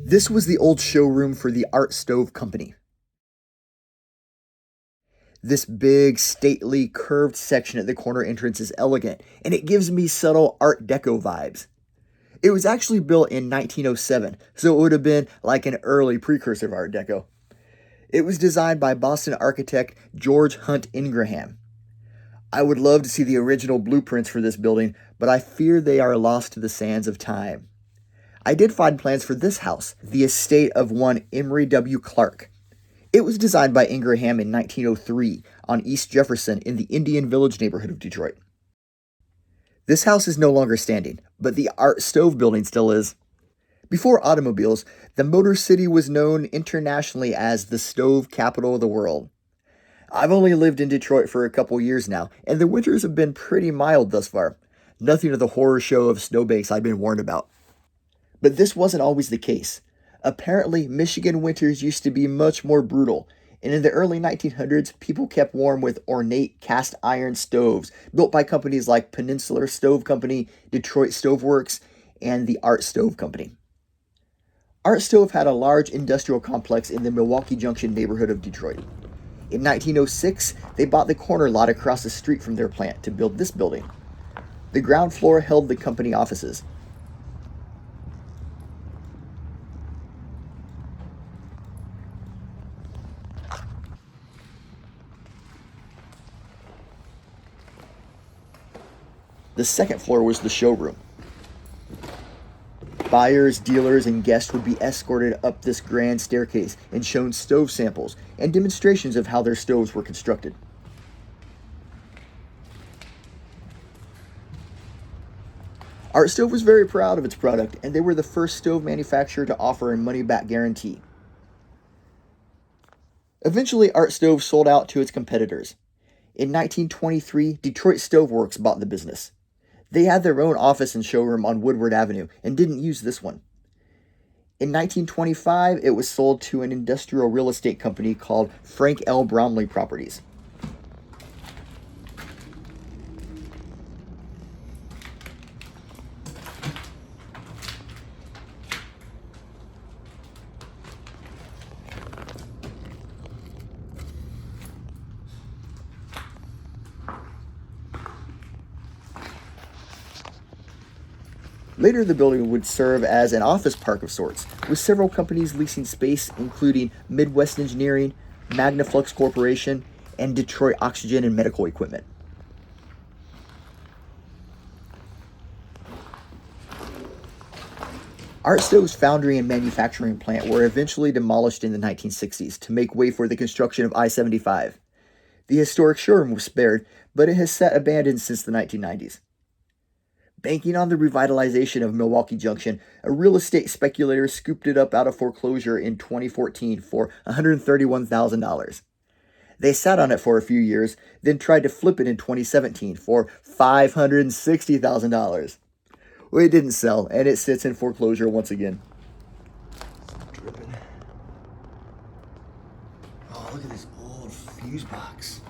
This was the old showroom for the Art Stove Company. This big, stately, curved section at the corner entrance is elegant, and it gives me subtle Art Deco vibes. It was actually built in 1907, so it would have been like an early precursor of Art Deco. It was designed by Boston architect George Hunt Ingraham. I would love to see the original blueprints for this building, but I fear they are lost to the sands of time. I did find plans for this house, the estate of one Emory W. Clark. It was designed by Ingraham in 1903 on East Jefferson in the Indian Village neighborhood of Detroit. This house is no longer standing, but the Art Stove building still is. Before automobiles, the Motor City was known internationally as the stove capital of the world. I've only lived in Detroit for a couple years now, and the winters have been pretty mild thus far. Nothing of the horror show of snowbanks I'd been warned about. But this wasn't always the case. Apparently, Michigan winters used to be much more brutal, and in the early 1900s, people kept warm with ornate cast iron stoves built by companies like Peninsular Stove Company, Detroit Stove Works, and the Art Stove Company. Art Stove had a large industrial complex in the Milwaukee Junction neighborhood of Detroit. In 1906, they bought the corner lot across the street from their plant to build this building. The ground floor held the company offices. The second floor was the showroom. Buyers, dealers, and guests would be escorted up this grand staircase and shown stove samples and demonstrations of how their stoves were constructed. Art Stove was very proud of its product, and they were the first stove manufacturer to offer a money-back guarantee. Eventually, Art Stove sold out to its competitors. In 1923, Detroit Stove Works bought the business. They had their own office and showroom on Woodward Avenue and didn't use this one. In 1925, it was sold to an industrial real estate company called Frank L. Bromley Properties. Later, the building would serve as an office park of sorts, with several companies leasing space, including Midwest Engineering, Magnaflux Corporation, and Detroit Oxygen and Medical Equipment. Art Stove's foundry and manufacturing plant were eventually demolished in the 1960s to make way for the construction of I-75. The historic showroom was spared, but it has sat abandoned since the 1990s. Banking on the revitalization of Milwaukee Junction, a real estate speculator scooped it up out of foreclosure in 2014 for $131,000. They sat on it for a few years, then tried to flip it in 2017 for $560,000. Well, it didn't sell, and it sits in foreclosure once again. Dripping. Oh, look at this old fuse box.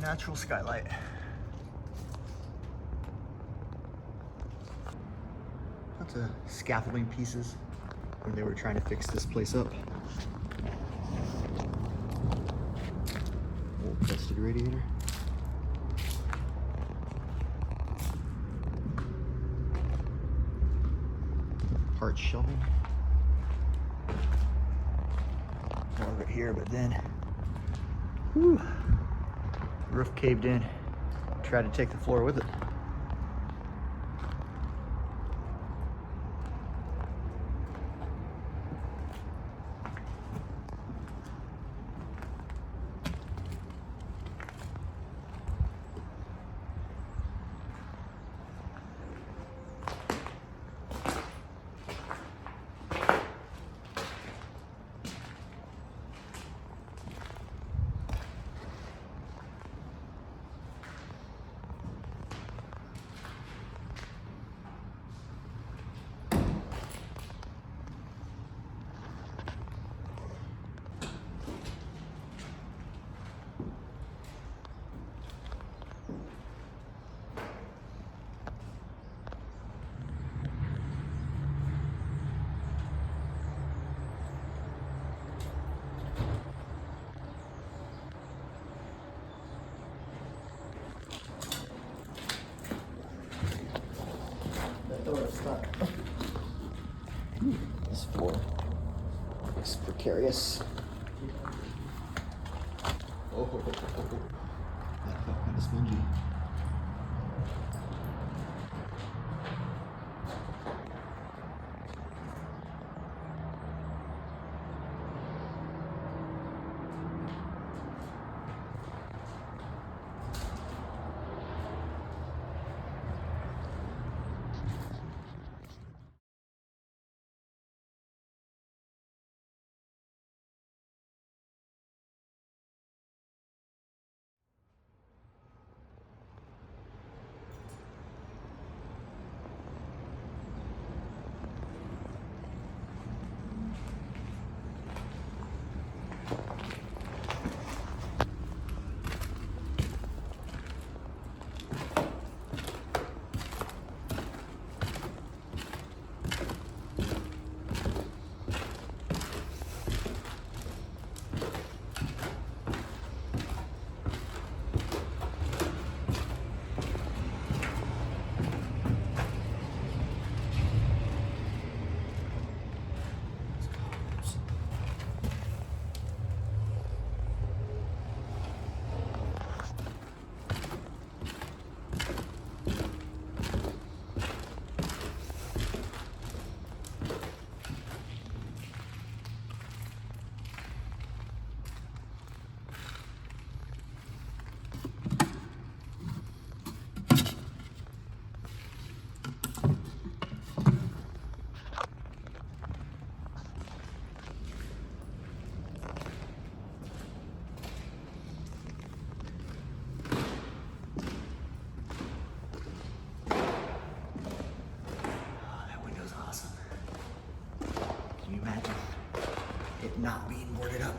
Natural skylight. Lots of scaffolding pieces when they were trying to fix this place up. Old rusted radiator. Part shovel. More of it here, but then whew, roof caved in. Tried to take the floor with it. precarious. Oh, that felt kind of spongy. Not being boarded up.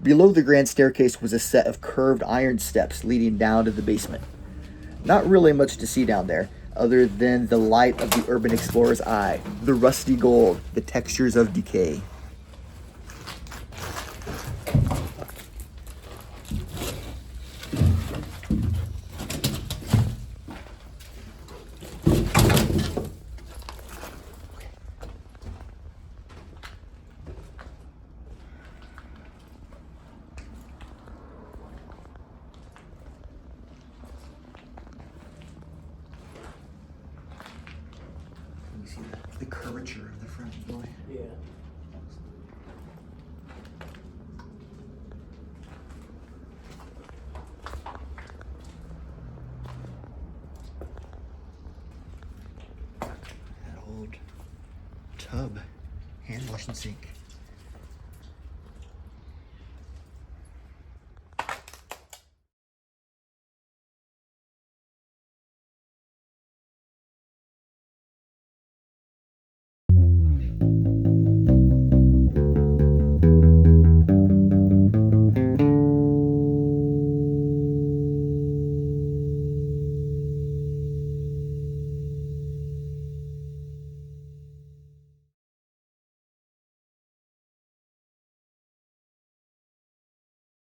Below the grand staircase was a set of curved iron steps leading down to the basement. Not really much to see down there, other than the light of the urban explorer's eye, the rusty gold, the textures of decay. You see the curvature of the front door? Yeah. That old tub, hand washing sink.